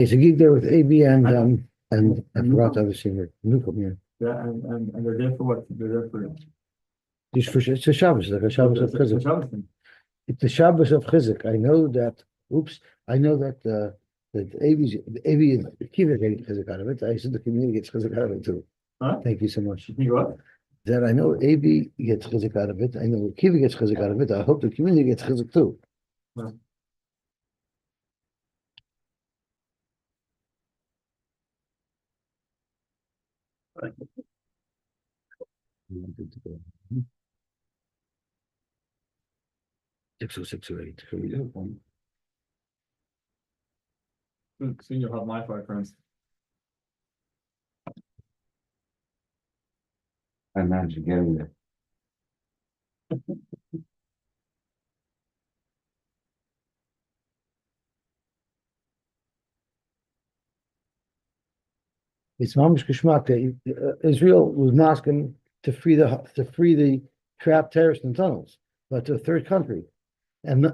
It's a gig there with AB and I forgot the other singer, Newcomb, yeah. Yeah, and they're there for what? They're there for It's a Shabbos, like a Shabbos of it's a Chizuk. Shabbos thing. It's the Shabbos of Chizuk. I know that AB and Kiva getting Chizuk out of it. I said the community gets Chizuk out of it too. Huh? Thank you so much. You think what? That I know AB gets Chizuk out of it. I know Kiva gets Chizuk out of it. I hope the community gets Chizuk too. Huh. Mm-hmm. 60608. Here we go. Soon you'll have my five friends. I imagine getting there. It's mamish geschmack. Israel was asking to free the trapped terrorists in tunnels, but to a third country, and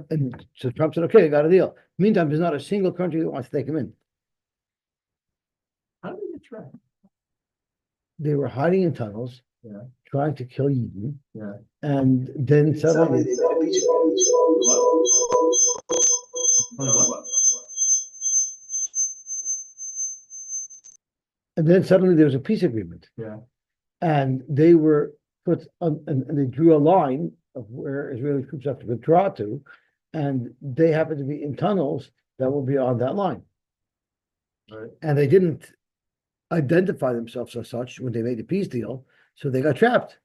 so Trump said, "Okay, I got a deal." Meantime, there's not a single country that wants to take him in. How did they get trapped? They were hiding in tunnels, Yeah. trying to kill Yidden, Yeah. and then suddenly there was a peace agreement. Yeah. And they were put on, and they drew a line of where Israeli troops have to withdraw to, and they happened to be in tunnels that were beyond that line. Right. And they didn't identify themselves as such when they made the peace deal, so they got trapped.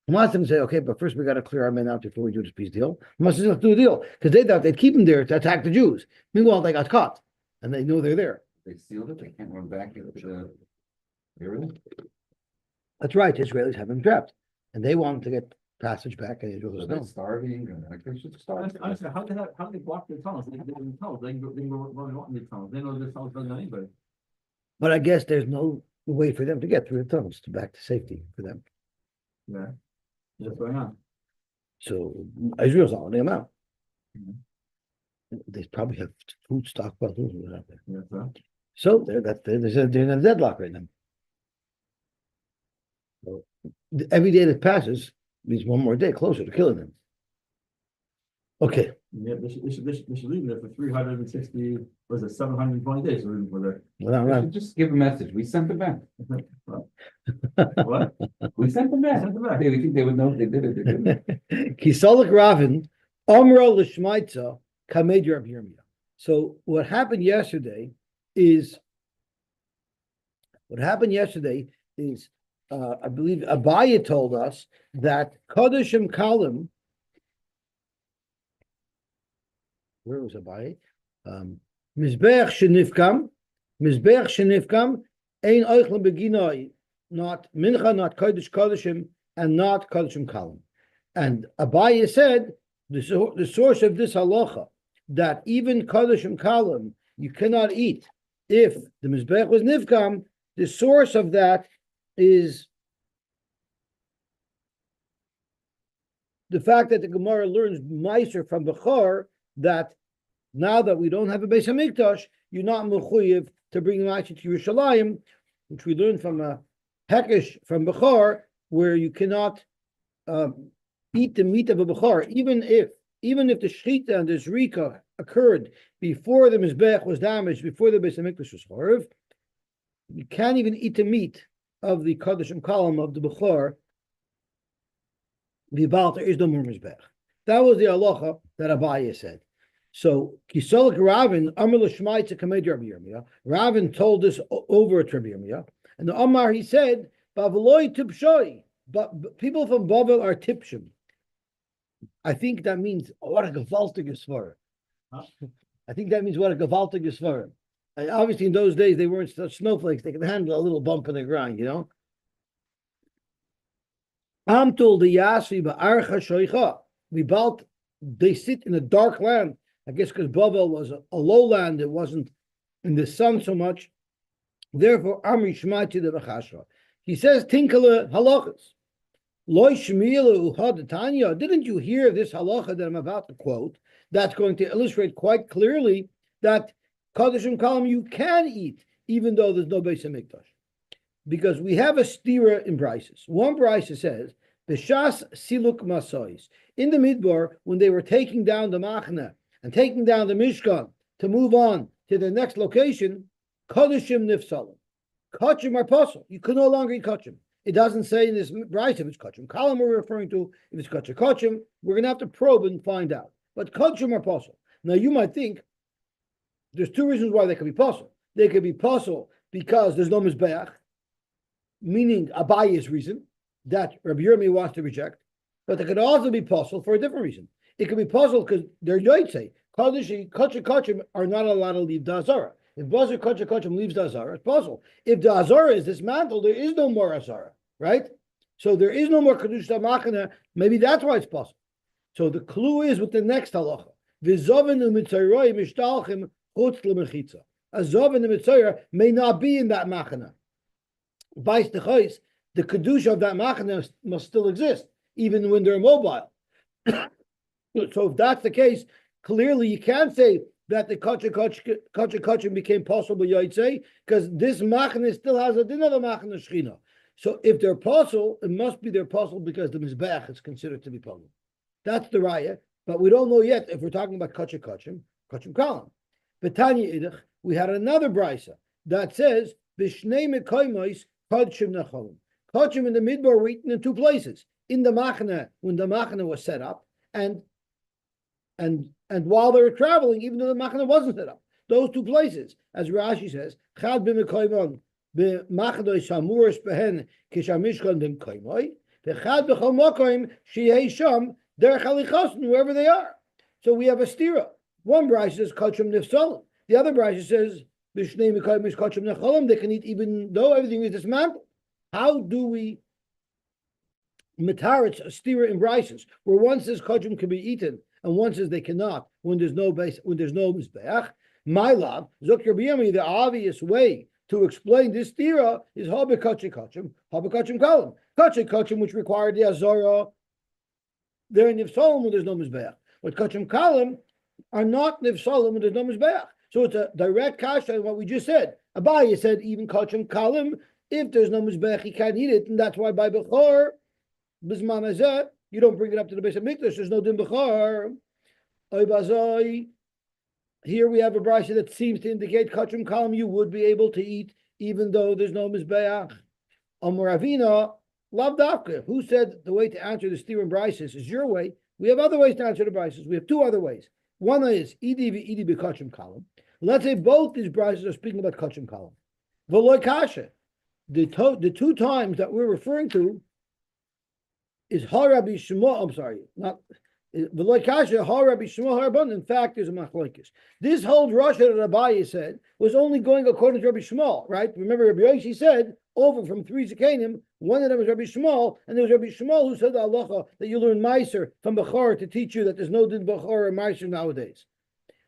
Hamas didn't say, "Okay, but first we got to clear our men out before we do this peace deal." Hamas said, "Let's do a deal," because they thought they'd keep them there to attack the Jews. Meanwhile, they got caught, and they know they're there. They sealed it. They can't run back into the. Really? That's right. The Israelis have them trapped, and they wanted to get passage back, and Israel So says they're no. starving. Like they should starve. Honestly, how did they block their tunnels? They in the tunnels. They can go running out in the tunnels. They know there's tunnels better than anybody. But I guess there's no way for them to get through the tunnels to back to safety for them. Yeah. What's going on? So Israel's not letting them out. Mhm. They probably have food stockpiles out there. Yeah. So they're in a deadlock right now. So every day that passes means one more day closer to killing them. Okay. Yeah, they should leave there for 360. Was it 720 days? For there. Well, We right. should just give a message. We sent them back. What? We sent them back. Sent them back. They think they would know if they did it. They didn't. Kisolik Ravin, Omra Lishmaitza, Kamed Rav Yirmiyah. So what happened yesterday is I believe Abaya told us that Kodeshim Kalim. Where was Abaya? Mizbeach Shenifkam, Ein Oichlem Beginoi, not Mincha, not Kodesh Kodeshim, and not Kodeshim Kalim. And Abaya said the source of this halacha that even Kodeshim Kalim you cannot eat if the Mizbeach was Nifkam. The source of that is the fact that the Gemara learns Meiser from Bechor that now that we don't have a Beis Hamikdash, you're not mechuyev to bring Meiser to Yerushalayim, which we learned from a Hekesh from Bechor, where you cannot eat the meat of a Bechor, even if the Shechita and the Zrika occurred before the Mizbech was damaged, before the Beis Hamikdash was Horv. You can't even eat the meat of the Kodeshim column of the Bechor. There is no more Mizbech. That was the halacha that Abaya said. So Kisolik Ravin, Amar L'Shmaitza Kamed Rabbi Yirmiyah. Ravin told this over at Rabbi Yirmiyah, and the Amar he said, "Baveloi Tipshoi," but people from Bavel are Tipshim. I think that means what a gewaltige svar. I think that means what a gewaltige svar. Obviously, in those days, they weren't such snowflakes. They could handle a little bump in the ground, you know. Amtul the Yasri ba'archa shoicha. They sit in a dark land. I guess because Bavel was a low land, it wasn't in the sun so much. Therefore, Amri Shmati the Bachashra. He says, Tinkala halachas. Loi Shmielu Hadatanya. Didn't you hear this halacha that I'm about to quote? That's going to illustrate quite clearly that Kaddish Kalam you can eat, even though there's no Beis Hamikdash. Because we have a stira in Brises. One Brisa says, B'shas siluk masois. In the Midbar, when they were taking down the Machna and taking down the Mishkan to move on to the next location, Kadishim nifsalim. Kachim are puzzle. You can no longer eat kachim. It doesn't say in this Brisa if it's kachim. Kalam we're referring to, if it's kachim, we're going to have to probe and find out. But kachim are puzzle. Now you might think there's two reasons why they could be puzzle. They could be puzzle because there's no mizbeach, meaning Abaye's reason that Rabbi Yirmi wants to reject, but they could also be puzzled for a different reason. It could be puzzled because they're Yosy. Kachim are not allowed to leave the Azara. If Bazar Kachim leaves the Azara, it's puzzled. If the Azara is dismantled, there is no more Azara, right? So there is no more Kedush Machana. Maybe that's why it's puzzled. So the clue is with the next halacha. V'zovin u'mitzayroy mishtalchim chutz l'mechitza. A zovin and mitzayra may not be in that machana. Vice the chayis, the kedusha of that machana must still exist, even when they're mobile. So if that's the case, clearly you can't say that the kachim became possible yaitse, because this machana still has a din of a machana shchina. So if they're possible, it must be they're possible because the mizbeach is considered to be possible. That's the raya, but we don't know yet if we're talking about kachim kalam. Betanya idach, we had another brisa that says b'shnei mekoymos kachim nacholim. Kachim in the midbar were eaten in two places: in the machana when the machana was set up, and while they were traveling, even though the machana wasn't set up. Those two places, as Rashi says, chad b'mekoymon b'machadoi shamuros behen kishamishkan dem koymoy, v'chad b'chol mokoym sheyei sham derech halichosn wherever they are. So we have a stira. One brayso says kachim nifsalim. The other brayso says b'shnei mekoymos kachim necholim. They can eat even though everything is dismantled. How do we metaritz a stira in braysos where one says kachim can be eaten and one says they cannot when there's no base, when there's no mizbeach? My love, Zokir B'yami, the obvious way to explain this stira is habekachim kalam. Kachim, which required the azara, they're in nifsalim when there's no mizbeach. But kachim kalam are not nifsalim when there's no mizbeach. So it's a direct kasha on what we just said. Abaye said even kachim kalam, if there's no mizbeach, he can't eat it, and that's why by bechor bisman hazeh you don't bring it up to the base of mikdash. There's no din bechor. Oibazoi. Here we have a brayso that seems to indicate kachim kalam you would be able to eat even though there's no mizbeach. Amar Ravina lav dafka. Who said the way to answer the stira in braysos is your way? We have other ways to answer the braysos. We have two other ways. One is idi b'kachim kalam. Let's say both these braysos are speaking about kachim kalam. V'loy kasha. The two times that we're referring to is Harabi Shema. I'm sorry, not V'loy kasha Harabi Shema Harabon. In fact, there's a machlokes. This whole Rosh that Abaye said was only going according to Rabbi Shmuel, right? Remember, Rabbi Yosy said over from three Zekanim, one of them was Rabbi Shmuel, and there was Rabbi Shmuel who said the halacha that you learn Meiser from Bechor to teach you that there's no din Bechor or Meiser nowadays.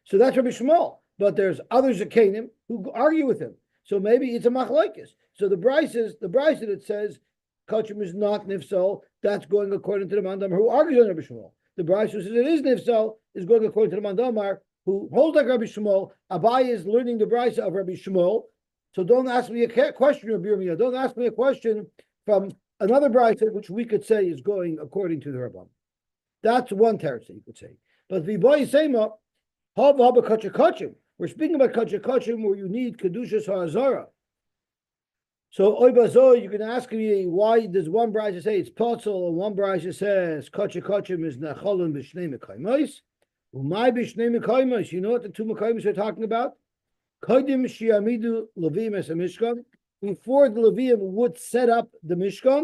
So that's Rabbi Shmuel, but there's other Zekanim who argue with him. So maybe it's a machlokes. So the brayso that says kachim is not nifsal, that's going according to the Mandamar who argues on Rabbi Shmuel. The brayso says it is nifsal, is going according to the Mandamar who holds like Rabbi Shmuel. Abaye is learning the brayso of Rabbi Shmuel. So don't ask me a question, Rabbi Yirmiyah. Don't ask me a question from another brayso which we could say is going according to the Rabban. That's one teretz you could say. But v'boy sema haba kachim. We're speaking about kachim where you need kedushas ha'azara. So oibazo, you can ask me why does one brayso say it's potzel and one brayso says kachim is nacholim b'shnei mekaymos. Umay b'shnei mekaymos. You know what the two mekaymos are talking about? Kodim shiamidu levim es mishkan. Before the Levium would set up the Mishkan,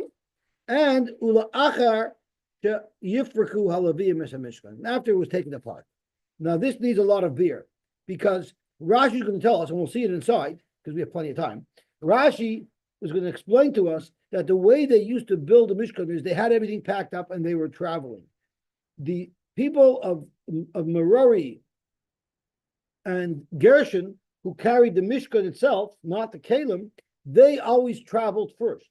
and ula achar yifraku halavim es mishkan. After it was taken apart. Now this needs a lot of beer because Rashi is going to tell us, and we'll see it inside because we have plenty of time. Rashi is going to explain to us that the way they used to build the Mishkan is they had everything packed up and they were traveling. The people of Merari and Gershon, who carried the Mishkan itself, not the Kalim, they always traveled first.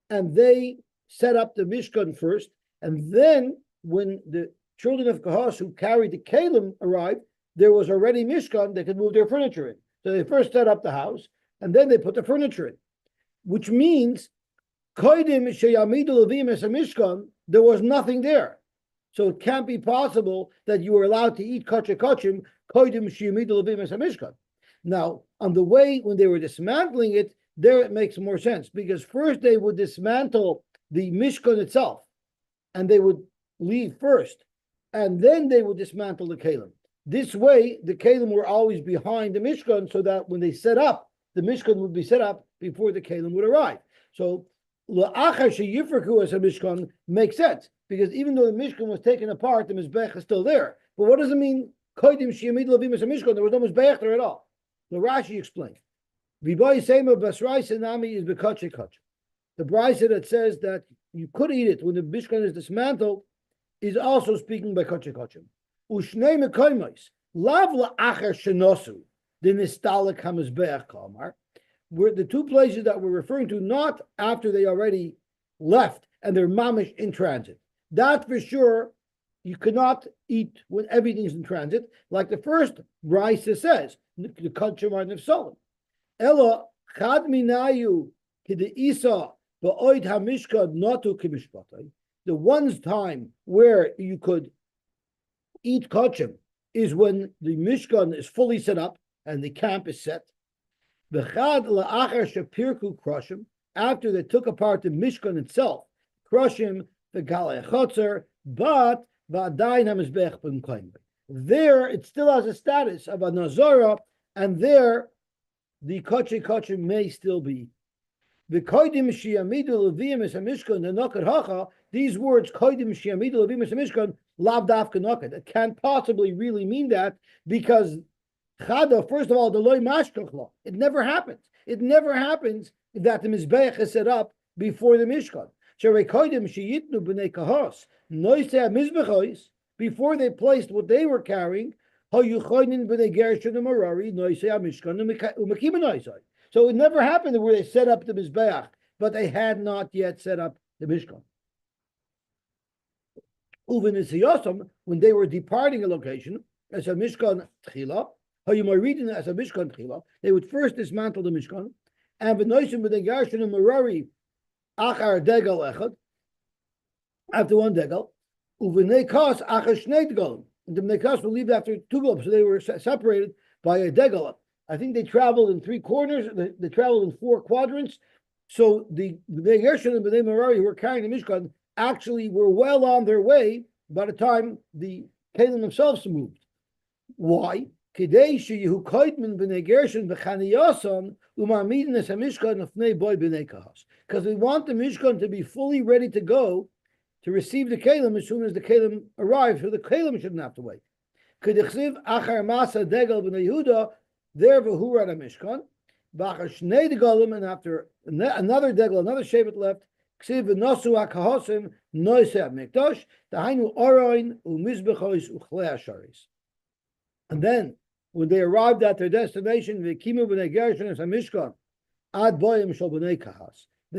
And they set up the Mishkan first. And then when the children of Kahas who carried the Kalim arrived, there was already Mishkan, they could move their furniture in. So they first set up the house, and then they put the furniture in, which means Koidim sheyamidu levim es Mishkan, there was nothing there. So it can't be possible that you were allowed to eat kachim kodim sheyamidu levim es Mishkan. Now, on the way when they were dismantling it, there it makes more sense, because first they would dismantle the Mishkan itself, and they would leave first, and then they would dismantle the Kalim. This way, the Kalim were always behind the Mishkan, so that when they set up, the Mishkan would be set up before the Kalim would arrive. So, La'achar sheyifraku as a Mishkan makes sense, because even though the Mishkan was taken apart, the Mizbech is still there. But what does it mean? Kodim sheyamid levim as a Mishkan, there was no Mizbech there at all. The Rashi explained. V'boy sema basraisa nami is bekache kache. The brisa that says that you could eat it when the Mishkan is dismantled is also speaking by kache kache. Ushnei mekoymos lav la'achar shenosu the nistalik hamizbeach kalmar. Were the two places that we're referring to, not after they already left and they're mamish in transit. That for sure, you cannot eat when everything's in transit, like the first brisa says, the kachim are nefsalim. Ella chad minayu kide isa ba'oid hamishkad natu kimishpatai. The one time where you could eat kachim is when the mishkan is fully set up and the camp is set. V'chad la'achar shapirku krushim, after they took apart the Mishkan itself, krushim the galei chotzer, but v'adayin hamizbech b'mkoyim. There it still has a status of a nazara, and there the koche may still be. The koidim sheyamidu levim es hamishkan the nokad hacha. These words koidim sheyamidu levim es hamishkan lav dafka nokad. It can't possibly really mean that, because Chada, first of all, the loy mashkachla. It never happens. It never happens that the mizbeach is set up before the mishkan. Before they placed what they were carrying, so it never happened where they set up the mizbeach, but they had not yet set up the mishkan. When they were departing a location, as a mishkan tchila, how you might read it as a Mishkan Tchila, they would first dismantle the Mishkan, and v'noisim b'negarshin Merari achar degel echad, after one degel, uv'nekas achar shnei degelim. And the nekas will leave after two degelim, so they were separated by a degel. I think they traveled in three corners, they traveled in four quadrants, so the Negarshin and B'nei Merari who were carrying the Mishkan actually were well on their way by the time the Kalim themselves moved. Why? Because we want the Mishkan to be fully ready to go to receive the Kalim as soon as the Kalim arrives, so the Kalim shouldn't have to wait. There v'hura the Mishkan, and after another degel, another shevet left, ksiv v'nosu hakahosim noiseh mikdash, dahainu oroin u'mizbechois u'chlei asharis. And then, when they arrived at their destination, they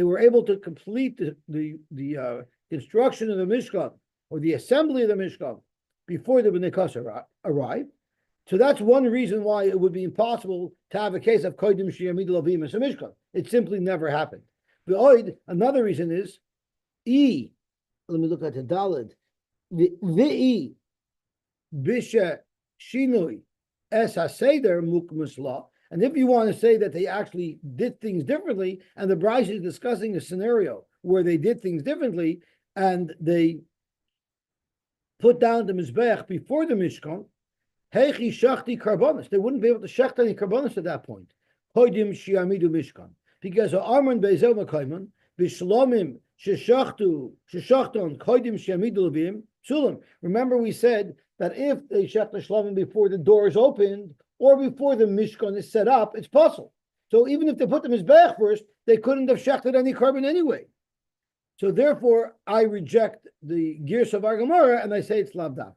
were able to complete the construction of the Mishkan, or the assembly of the Mishkan, before the Bnei Kas arrived. So that's one reason why it would be impossible to have a case of Kodim Sheyamid Lavim as a Mishkan. It simply never happened. Another reason is, let me look at the Daled, the Bisha Shinui Es HaSeder Mukmus Law. And if you want to say that they actually did things differently, and the Brisa is discussing a scenario where they did things differently, and they put down the Mizbeach before the Mishkan, Heichi Shachti Karbonis. They wouldn't be able to shecht any Karbonis at that point. Kodim Shiamidu Mishkan. Because Arman Bezel Makaiman, Bishlomim Sheshachton Kodim Shiamidu Levim, Sulam. Remember we said that if they shech the shlamim before the door is opened or before the mishkan is set up, it's possible. So even if they put the mizbeach first, they couldn't have shechted any carbon anyway. So therefore, I reject the gears of our Gemara and I say it's lav dafka.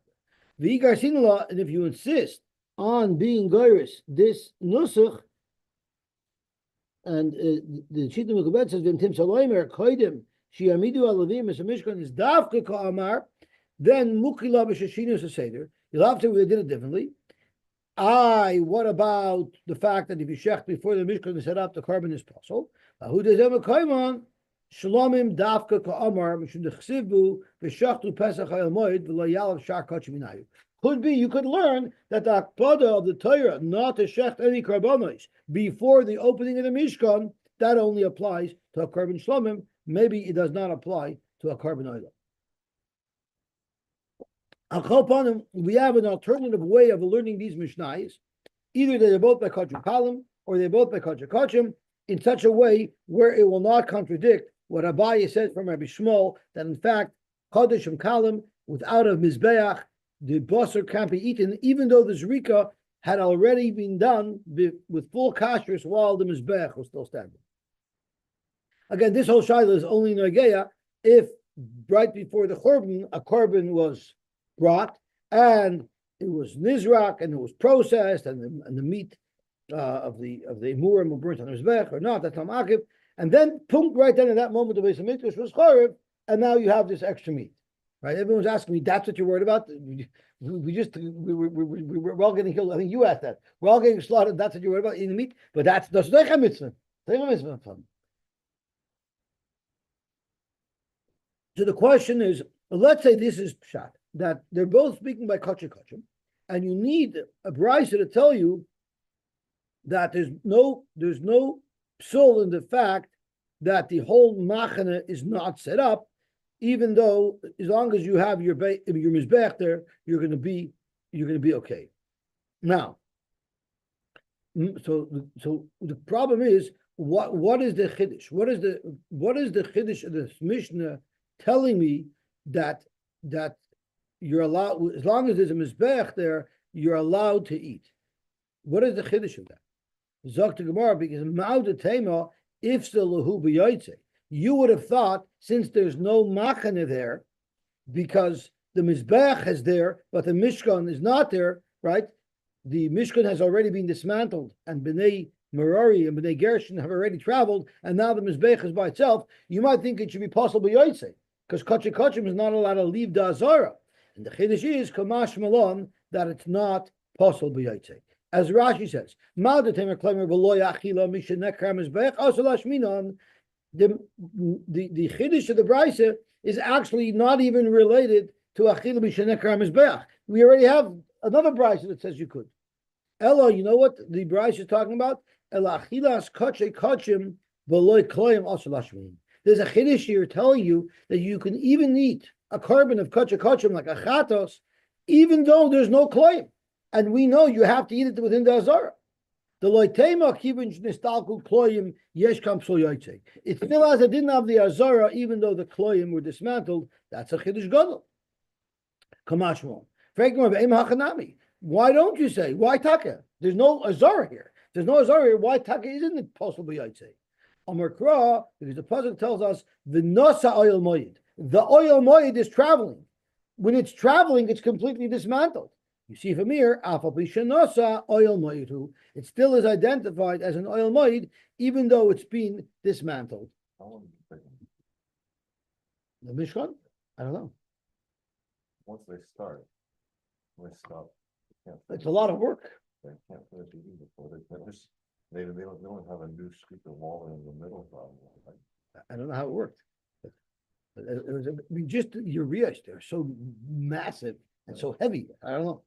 V'igar sinula, and if you insist on being goyrus, this nusach, and the Shita Mekubet says v'ntim saloimer koidim shiamidu alavim as a mishkan is dafka ka'amar. Then Mukila b'shashinus a seder. You'll have to. They did it differently. What about the fact that if you shech before the Mishkan is set up, the carbon is possible? Who does have a kaiman? Shalomim dafka ka'amar mishum dechsivu v'shachtu pesach ha'el moed v'lo yalav shar kachim minayu. Could be you could learn that the akpada of the Torah not to shecht any karbanos before the opening of the Mishkan, that only applies to a carbon shlomim. Maybe it does not apply to a carbon oil. We have an alternative way of learning these mishnayos. Either they're both by Kachim Kalim or they're both by Kachim Kachim in such a way where it will not contradict what Abaye said from Rabbi Shmuel, that in fact, Kodesh and Kalim, without a Mizbeach, the Basar can't be eaten, even though the Zrika had already been done with full kashrus while the Mizbeach was still standing. Again, this whole Shaila is only Nageya if right before the Korban, a Korban was brought, and it was nizrak, and it was processed, and the meat of the murim were burnt on the mizbech or not. That's not and then punk right then in that moment the Beis Hamikdash was charev, and now you have this extra meat, right? Everyone's asking me, that's what you're worried about? We're all getting killed. I think you asked that. We're all getting slaughtered. That's what you're worried about eating meat, but that's a mitzvah. So the question is, let's say this is pshat, that they're both speaking by kachim kachim, and you need a brisa to tell you that there's no psul in the fact that the whole machane is not set up, even though as long as you have your mizbech there, you're going to be okay. Now, so the problem is what is the chiddush? What is the chiddush of the Mishnah telling me that you're allowed, as long as there's a mizbech there, you're allowed to eat? What is the chiddush of that? Zok to Gemara, because ma'ud if lahu b'yoytze, you would have thought, since there's no machane there, because the mizbech is there, but the mishkan is not there, right? The mishkan has already been dismantled, and b'nei Merari and b'nei Gershon have already traveled, and now the mizbech is by itself. You might think it should be possible b'yoytze, because kachim is not allowed to leave the azara. And the chiddush is kamash malon that it's not possible b'yoytze. As Rashi says, the chiddush of the brisa is actually not even related to achila b'shenekar mizbeach. We already have another brisa that says you could. Ella, you know what the brisa is talking about? Ela achilas kachei kachim v'loy kloyim also lashmin. There's a chiddush here telling you that you can even eat a carbon of kachei kachim like a chatos, even though there's no kloyim. And we know you have to eat it within the azara. The loitema kibun nistalku kloyim yesh kam psul yoytze. It still has a didn't have the azara, even though the kloyim were dismantled. That's a chiddush gadol. Kamashmon. Why don't you say? Why taka? There's no azara here. There's no azara here. Why taka isn't it possible yoytze? Amar Kra, because the pasuk tells us the nosa oil moed. The oil moed is traveling. When it's traveling, it's completely dismantled. You see from here, oil moed. It still is identified as an oil moed, even though it's been dismantled. The Mishkan? I don't know. Once they start, stop. It's a lot of work. They can't finish it before they finish. They don't have a new street of wall in the middle. Right? I don't know how it worked. It was just the ureas, they're so massive and so heavy. I don't know.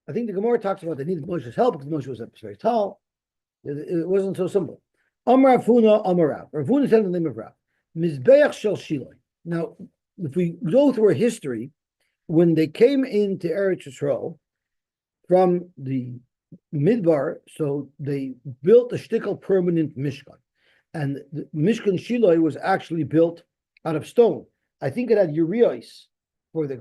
I think the Gemara talks about they needed Moshe's help because Moshe was very tall. It wasn't so simple. Amar Rafuna, Amar Rav. Rafuna said the name of Rav. Mizbeach shel Shiloi. Now, if we go through a history, when they came into Eretz Yisrael from the Midbar, so they built a shtickle permanent Mishkan. And the Mishkan Shiloi was actually built out of stone. I think it had urios for the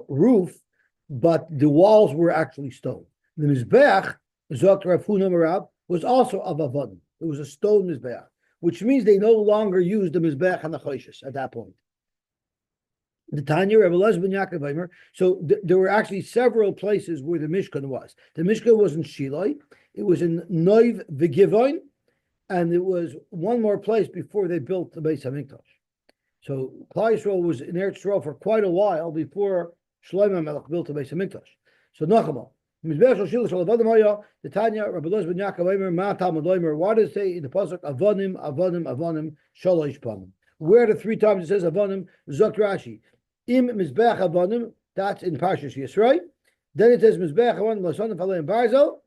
roof, but the walls were actually stone. The Mizbeach, Zok Rav Huna Marav, was also of Avodim. It was a stone Mizbeach, which means they no longer used the Mizbeach and the Choshis at that point. The Tanya, Rebbe Elazar ben Yaakov Eimer, so there were actually several places where the Mishkan was. The Mishkan was in Shiloi, it was in Noiv V'Givoin, and it was one more place before they built the Beis Hamikdash. So Klal Yisrael was in Eretz Yisrael for quite a while before Shlomo Melech built the Beis Hamikdash. So Nachama. Mizbeach shel Shiloh shel Avodim haya, the Tanya, Rabbi Elazar ben Yaakov Omer, Ma Talmud Omer. Why does it say in the pasuk Avonim, Avonim, Avonim, Shalosh Panim? Where the 3 times it says Avonim, Zok Rashi. Im Mizbeach Avonim, that's in Parshas Yisrael. Then it says Mizbeach Avonim, Lasonim Falei Barzel.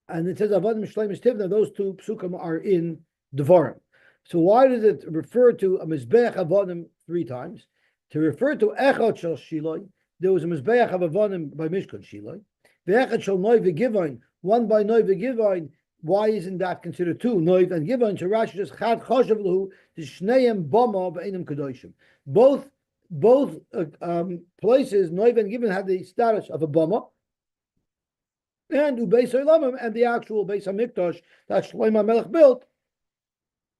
And it says Avodim Shleimus Tivna. Those 2 psukim are in Devarim. So why does it refer to a Mizbeach Avonim 3 times? To refer to Echad Shel Shiloh, there was a Mizbeach of Avonim by Mishkan Shiloh. The Echad Shel Noi v'Givon, one by Noi v'Givon. Why isn't that considered 2? Noi and Givon. So Rashi says Chad Choshev Lahu Shneim Bama v'Einim Kedoshim. Both places, Noi and Givon had the status of a Bama, and Ubeis Olamim, and the actual Beis Hamikdash that Shlomo Melech built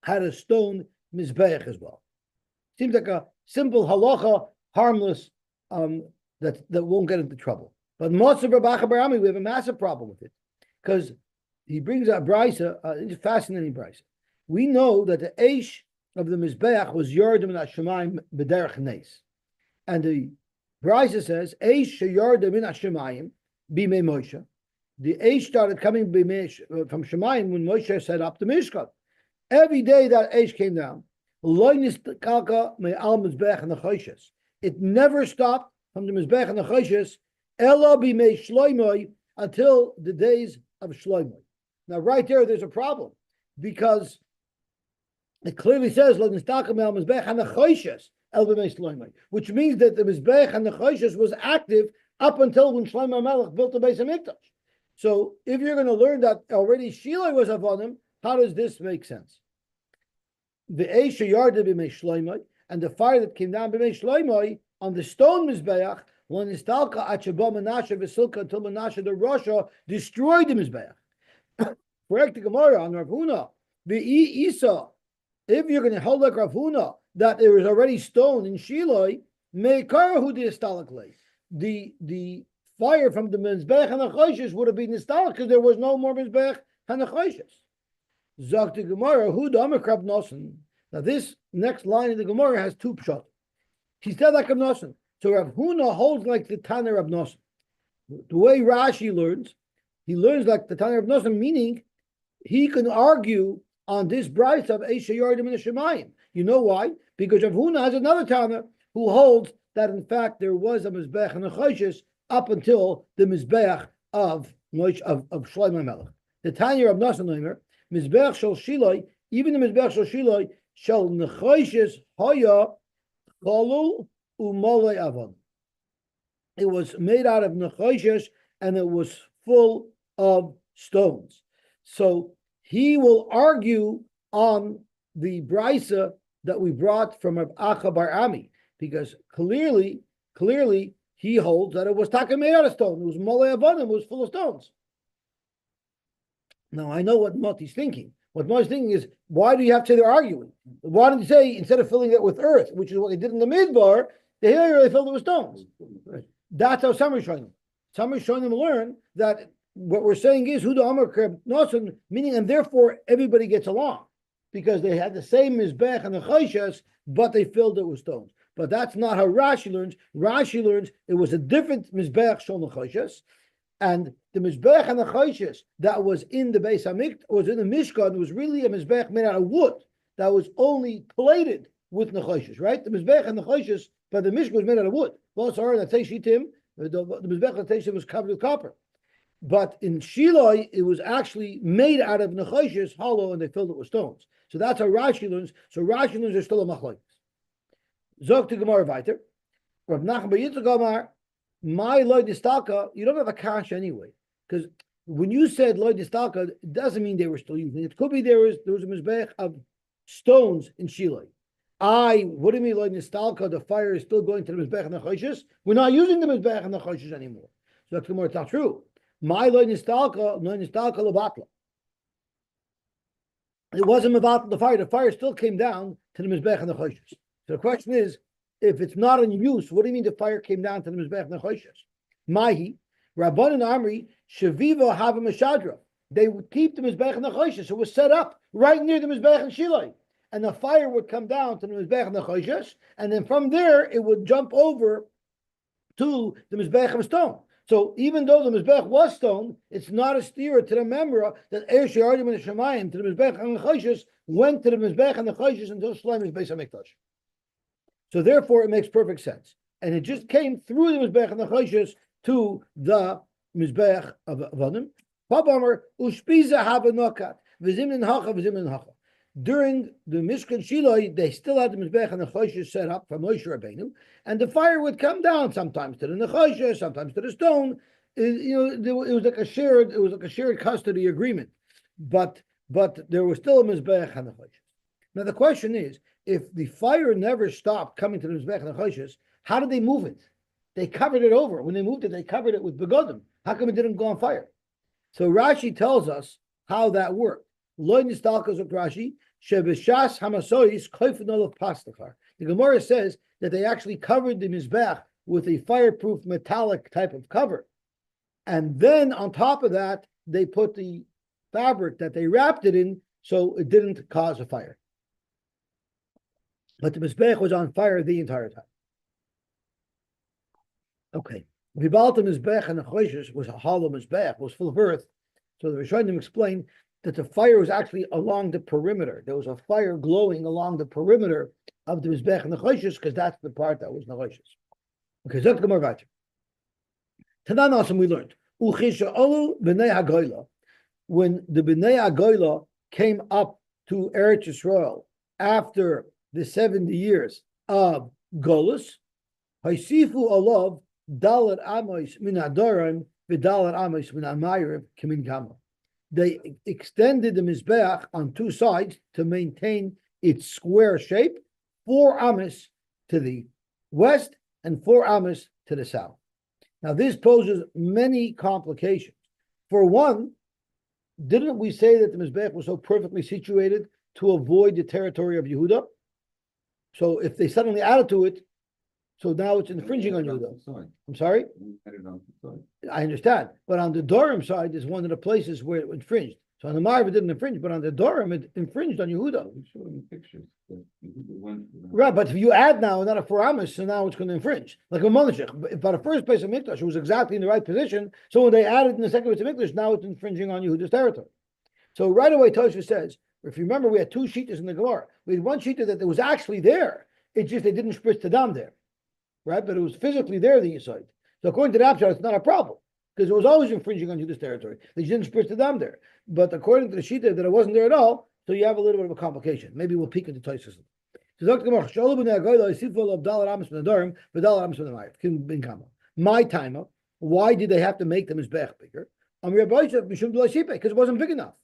had a stone Mizbeach as well. Seems like a simple halacha, harmless, that won't get into trouble. But Motzer Bar Barami, we have a massive problem with it, because he brings out brisa, it's a fascinating brisa. We know that the Eish of the Mizbeach was Yordim in Hashemayim B'derech Nes, and the brisa says Eish Yordim in Hashemayim B'mei Moshe. The Eish started coming from Shemayim when Moshe set up the Mishkan. Every day that Eish came down, it never stopped from the Mizbech and the Choshes, Ela b'mei Shloimoi, until the days of Shloimoi. Now, right there's a problem, because it clearly says Lo nistakam el Mizbech and the Choshes, El b'mei Shloimoi, which means that the Mizbech and the Choshes was active up until when Shlomo Melech built the Beis Hamikdash. So, if you're going to learn that already Shiloh was Avonim, how does this make sense? The Eish Yarda b'mei Shloimoi, and the fire that came down b'mei Shloimoi on the stone Mizbeach, when Nistalka Achaba Menashe Vesilka until Menashe the Rasha destroyed the Mizbeach. Correct the Gemara on Rav Huna. Isa, if you're going to hold like Rav Huna that there was already stone in Shiloh, Meikarahu the Istalaklei. The fire from the Mizbeach and the Choshes would have been Nistalk because there was no more Mizbeach and the Choshes. Zok the Gemara, Hu Damakrab Nosen. Now this next line of the Gemara has 2 pshat. He said like Rab Nosen. So Rav Huna holds like the Tana Rab Nosen. The way Rashi learns, he learns like the Tana Rab Nosen, meaning he can argue on this brayso of Eisha Yardim in the Shemayim. You know why? Because Rav Huna has another Tana who holds that in fact there was a Mizbeach and a Choshes up until the Mizbeach of Shlomo Melech. The Tanya Rab Nosen Leimer, Mizbeach Shel Shiloh, even the Mizbeach Shel Shiloh, Shel Nechoshes Haya Cholul Umolei Avon. It was made out of Nechoshes and it was full of stones. So he will argue on the brisa that we brought from Rav Acha Bar Ami, because clearly he holds that it was taka made out of stone. It was Molei Avonim, it was full of stones. Now I know what Moti's thinking. What Moti's thinking is, why do you have to say they're arguing? Why didn't you say, instead of filling it with earth, which is what they did in the Midbar, they filled it with stones? Right. That's how some Rishonim. Some Rishonim learn that what we're saying is Huda Amar Kreb Nosen, meaning, and therefore everybody gets along, because they had the same Mizbech and the Choshes, but they filled it with stones. But that's not how Rashi learns. Rashi learns it was a different Mizbech Shol Nechoshes, and the Mizbech and the Choshes that was in the Beis Hamikdash, was in the Mishkan, was really a Mizbech made out of wood that was only plated with Nechoshes, right? The Mizbech and the Choshes, but the Mishkan was made out of wood. Well, sorry, that Teishitim, the Mizbech and the Teishim was covered with copper. But in Shiloh, it was actually made out of Nechoshes, hollow, and they filled it with stones. So that's how Rashi learns. So Rashi learns there's still a machlokes. Zog to Gemara weiter. Rav Nachman bar Yitzchak Amar, my loy distalka, you don't have a kasha anyway. Because when you said loy distalka, it doesn't mean they were still using it. It could be there was a mizbech of stones in Shiloh. What do you mean loy distalka? The fire is still going to the mizbech and the choshes. We're not using the mizbech and the choshes anymore. So that's Gemara, it's not true. My loy distalka lebatla. It wasn't about the fire. The fire still came down to the mizbech and the choshes. So the question is, if it's not in use, what do you mean the fire came down to the Mizbech and the Choshes? Mahi, Rabban and Amri, Shaviva Hava Meshadra. They would keep the Mizbech and the Choshes. It was set up right near the Mizbech and Shiloh. And the fire would come down to the Mizbech and the Choshes. And then from there, it would jump over to the Mizbech of stone. So even though the Mizbech was stone, it's not a steer to the memra that Eir She'ardim and Shemayim to the Mizbech and the Choshes went to the Mizbech and the Choshes until Shloim is Beis HaMikdash. So therefore, it makes perfect sense. And it just came through the Mizbech and the Choshes to the Mizbech of Avadim. Pabamer, Ushpiza Havanokat, Vizimnin Hacha, Vizimnin Hacha. During the Mishkan Shiloh, they still had the Mizbech and the Choshes set up for Moshe Rabbeinu, and the fire would come down sometimes to the Nechoshes, sometimes to the stone. It was like a shared custody agreement, but there was still a Mizbech and the Choshes. Now the question is, if the fire never stopped coming to the Mizbech and the Choshes, how did they move it? They covered it over. When they moved it, they covered it with begodim. How come it didn't go on fire? So Rashi tells us how that worked. Lo nistalkas of Rashi. The Gemara says that they actually covered the Mizbech with a fireproof metallic type of cover. And then on top of that, they put the fabric that they wrapped it in so it didn't cause a fire. But the Mizbech was on fire the entire time. Okay. Vibalta Mizbech and the Choshes was a hollow Mizbech, was full of earth. So the Rishonim explained that the fire was actually along the perimeter. There was a fire glowing along the perimeter of the Mizbech and the Choshes, because that's the part that was Nechoshes. Okay, Zok Gemara Vater. Tanan also we learned, Uchisha Olu B'nei HaGoyla, when the B'nei HaGoyla came up to Eretz Yisrael after the 70 years of Golus, Haisifu Olav Dalet Amos Min Adorim V'Dalet Amos Min Amayriv Kimin Gama. They extended the Mizbeach on two sides to maintain its square shape, 4 amos to the west and 4 amos to the south. Now, this poses many complications. For one, didn't we say that the Mizbeach was so perfectly situated to avoid the territory of Yehuda? So if they suddenly added to it, so now it's infringing on Yehuda. I'm sorry? I understand. But on the Dorim side is one of the places where it infringed. So on the Marv it didn't infringe, but on the Dorim it infringed on Yehuda. Right, but if you add now another 4 amos, so now it's going to infringe. Like a Monashech. By the first place of Mikdash, it was exactly in the right position. So when they added in the second place of Mikdash, now it's infringing on Yehuda's territory. So right away Tosha says, if you remember, we had 2 shitas in the Gemara. We had one shita that was actually there. It's just they didn't spritz the dam there. Right, but it was physically there, the inside. So according to the Abshar, it's not a problem because it was always infringing on Judas territory. They didn't spritz the dam there. But according to the Shita, that it wasn't there at all, so you have a little bit of a complication. Maybe we'll peek into Tosfos. My timer. Why did they have to make them Mizbech bigger? Because it wasn't big enough.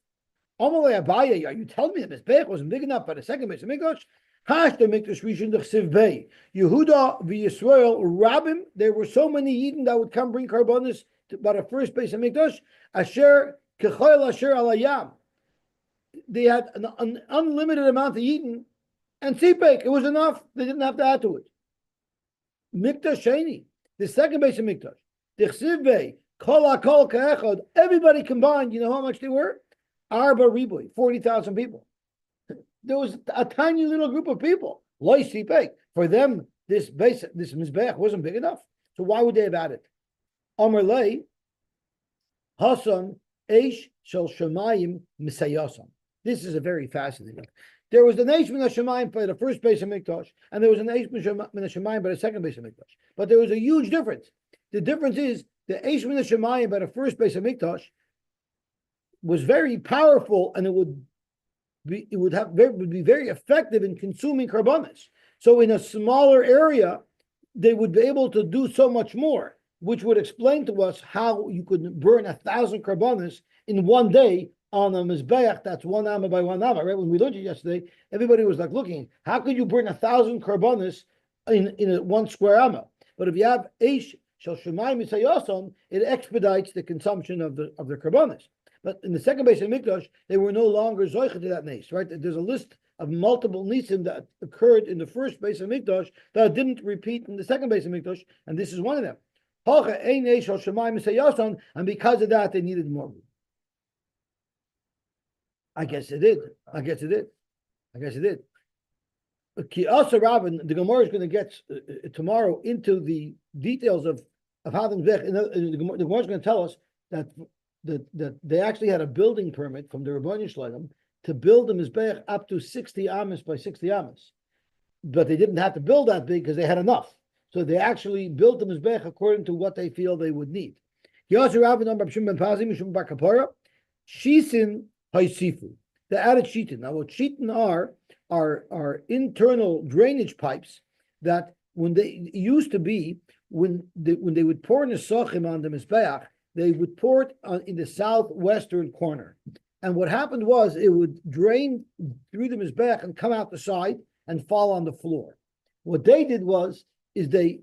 Are you telling me the Mizbech wasn't big enough by the second base of Mikdash? Yehuda v'Yisrael Rabbim. There were so many Yidden that would come bring karbonis by the first base of Mikdash. Asher kechol asher alayam. They had an unlimited amount of Yidden, and Sipek, it was enough. They didn't have to add to it. Mikdash Sheni, the second base of Mikdash. Dichsivbei kol hakol ka'echad. Everybody combined. You know how much they were? Arba riboy, 40,000 people. There was a tiny little group of people. For them, this Mizbech wasn't big enough. So why would they have added? Amar lei, Hasan, Eish, Shel Shemayim, Misayasam. This is a very fascinating. There was an Eish Min HaShemayim by the first base of Mikdash, and there was an Eish Min HaShemayim by the second base of Mikdash. But there was a huge difference. The difference is the Eish Min HaShemayim by the first base of Mikdash was very powerful, and it would be very effective in consuming carbonates. So in a smaller area, they would be able to do so much more, which would explain to us how you could burn 1,000 carbonates in one day on a mizbeach that's 1 amma by 1 amma. Right? When we learned it yesterday, everybody was like looking, how could you burn 1,000 carbonates in a 1 square amma? But if you have eish shel shemayim misayoson, it expedites the consumption of the carbonates. But in the second base of Mikdash, they were no longer zoicha to that nes, right? There's a list of multiple nisim that occurred in the first base of Mikdash that didn't repeat in the second base of Mikdash, and this is one of them. And because of that, they needed more room. I guess it did. Ki Asa Rabin, the Gemara is going to get tomorrow into the details of how the Mizbech. The Gemara is going to tell us that they actually had a building permit from the Rebbeinu Shloim to build the Mizbech up to 60 amas by 60 amas, but they didn't have to build that big because they had enough. So they actually built the Mizbech according to what they feel they would need. Ki Asa Rabin on Rabshim ben Pazi Mishum bar Kapara Shisin Haisifu. They added shitin. Now, what shitin are internal drainage pipes that when they used to be when they would pour Zevachim on the Mizbeach, they would pour it in the southwestern corner. And what happened was it would drain through the Mizbeach and come out the side and fall on the floor. What they did is they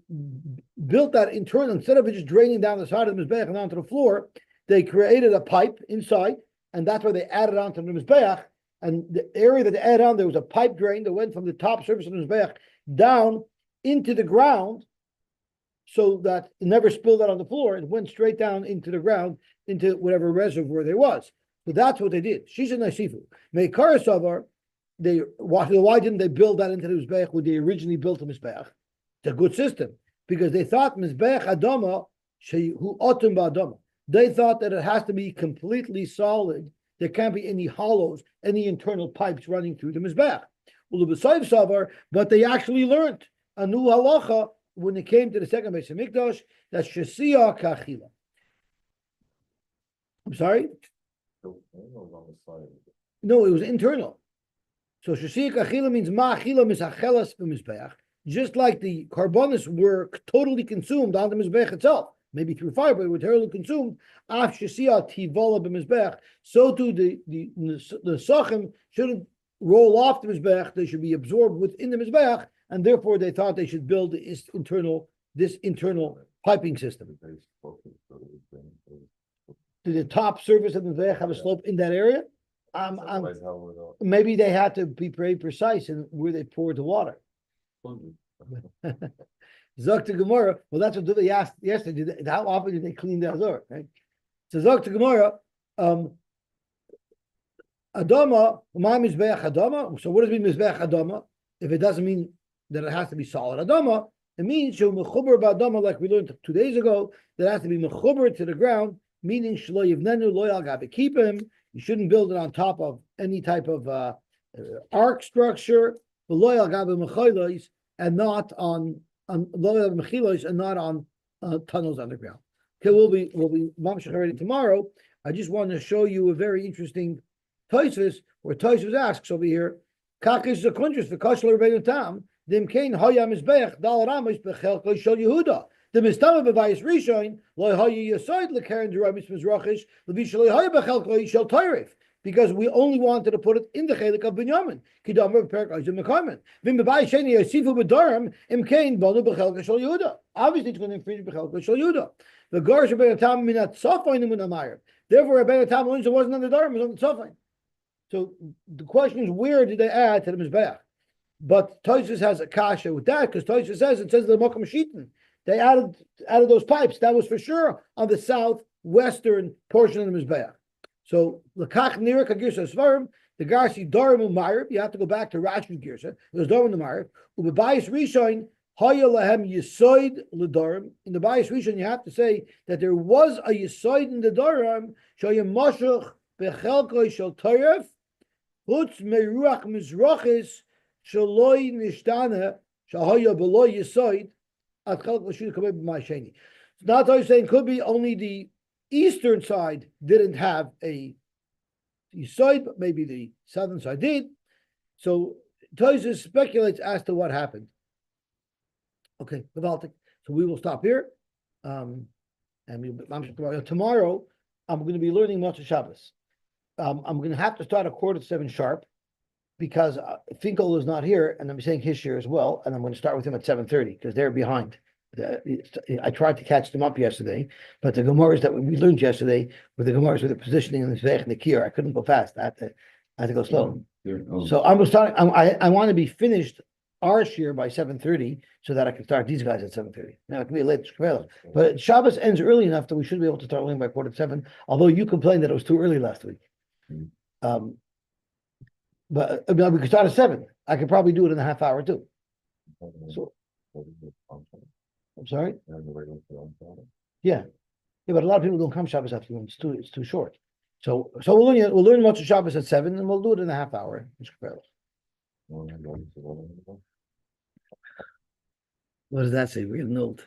built that internal, instead of it just draining down the side of the Mizbeach and onto the floor, they created a pipe inside, and that's where they added onto the Mizbeach. And the area that they added on, there was a pipe drain that went from the top surface of the Mizbeach down into the ground so that it never spilled out on the floor. It went straight down into the ground, into whatever reservoir there was. So that's what they did. Shisha Naisifu. Meikara Savar, why didn't they build that into the Mizbeach when they originally built the Mizbeach? It's a good system, because they thought Mizbeach Adama, Shehu Otum Ba'adama. They thought that it has to be completely solid. There can't be any hollows, any internal pipes running through the Mizbeach. But they actually learned a new halacha when it came to the second Beis Hamikdash, that's Shesiya Kachila. I'm sorry? No, it was internal. So Shesiya Kachila means Ma'achila Misachelas B'Mizbeach. Just like the carbonis were totally consumed on the Mizbeach itself, maybe through fire, but it was totally consumed. Af Shesiya Tivola B'Mizbeach. So too the Zevachim shouldn't roll off the Mizbeach, they should be absorbed within the Mizbeach, and therefore they thought they should build this internal piping system. Did the top surface of the Mizbeach have a slope in that area? Maybe they had to be very precise in where they poured the water. Zok to Gemara, well, that's what they asked yesterday. How often did they clean the Azor, right? So Zok to Gemara, Adama, my Mizbeach Adama. So what does it mean Mizbeach Adama? If it doesn't mean that it has to be solid Adama, it means Shu Mechuber Ba'Adama, like we learned 2 days ago, that it has to be Mechuber to the ground, meaning Shlo Yivnenu Lo Yal Gabe. Keep him. You shouldn't build it on top of any type of arc structure, Lo Yal Gabe Mecholos, and not on Lo Yal Mechilos, and not on tunnels underground. Okay, we'll be mamshech already tomorrow. I just want to show you a very interesting Tosfos, where Tosfos asks over here, Kakish Zakundris for Kashler Rebbeinu Tam, Dim Kain Hoya Mizbeach Dal Ramish Bechelko Shel Yehuda. The Mistama B'Vayis Rishon Lo Hoya Yasoid LeKaren Deramis Mizrachish Levish Lo Hoya Bechelko Shel Toirif. Because we only wanted to put it in the chelik of Binyamin. Kidamar Perk Azim Mekamen. Vim B'Vayis Sheni Yosifu B'Darim Im Kain Bonu Bechelko Shel Yehuda. Obviously, it's going to infringe Bechelko Shel Yehuda. The Garish Rebbeinu Tam Minat Safayin Mun Amayr. Therefore, Rebbeinu Tam learns it wasn't on the Darim, it was on the Safayin. So the question is, where did they add to the Mizbeach? But Tosfos has a kasha with that, because Tosfos says the Mokum Shitin. They added those pipes. That was for sure on the southwestern portion of the Mizbeach. So L'kach Nira Kagirsa Svarim, the Garsi Darim Umayr. You have to go back to Rashi's Girsa. It was Darim Umayr. Ubebayis Rishon Haya Lahem Yisoid L'Darim. In the Bayis Rishon, you have to say that there was a Yisoid in the Darim. Shoyim Moshuch Bechelkoi Shel Toref. Hutz Meruach Mizrachis Shaloi Nishtana Shahaya Below Yisoid At Chelko Shul Kabeh B'Masheni. Not always saying could be only the eastern side didn't have a Yisoid, but maybe the southern side did. So Tosfos speculates as to what happened. Okay, Gavaltik. So we will stop here. And tomorrow I'm going to be learning Motzei Shabbos. I'm going to have to start 6:45 sharp, because Finkel is not here, and I'm saying his share as well, and I'm going to start with him at 7:30 because they're behind. I tried to catch them up yesterday, but the Gemaras that we learned yesterday were the Gemaras with the positioning and the Zvech and the Kier. I couldn't go fast. I had to go slow. So I'm starting. I want to be finished our share by 7:30 so that I can start these guys at 7:30. Now it can be a late shkvela, but Shabbos ends early enough that we should be able to start learning by 6:45. Although you complained that it was too early last week. But I mean, we could start at 7. I could probably do it in a half hour too. So I'm sorry. Yeah, but a lot of people don't come Shabbos afternoon. It's too short. So we'll learn Motzei Shabbos at 7, and we'll do it in a half hour. What does that say? We're getting old.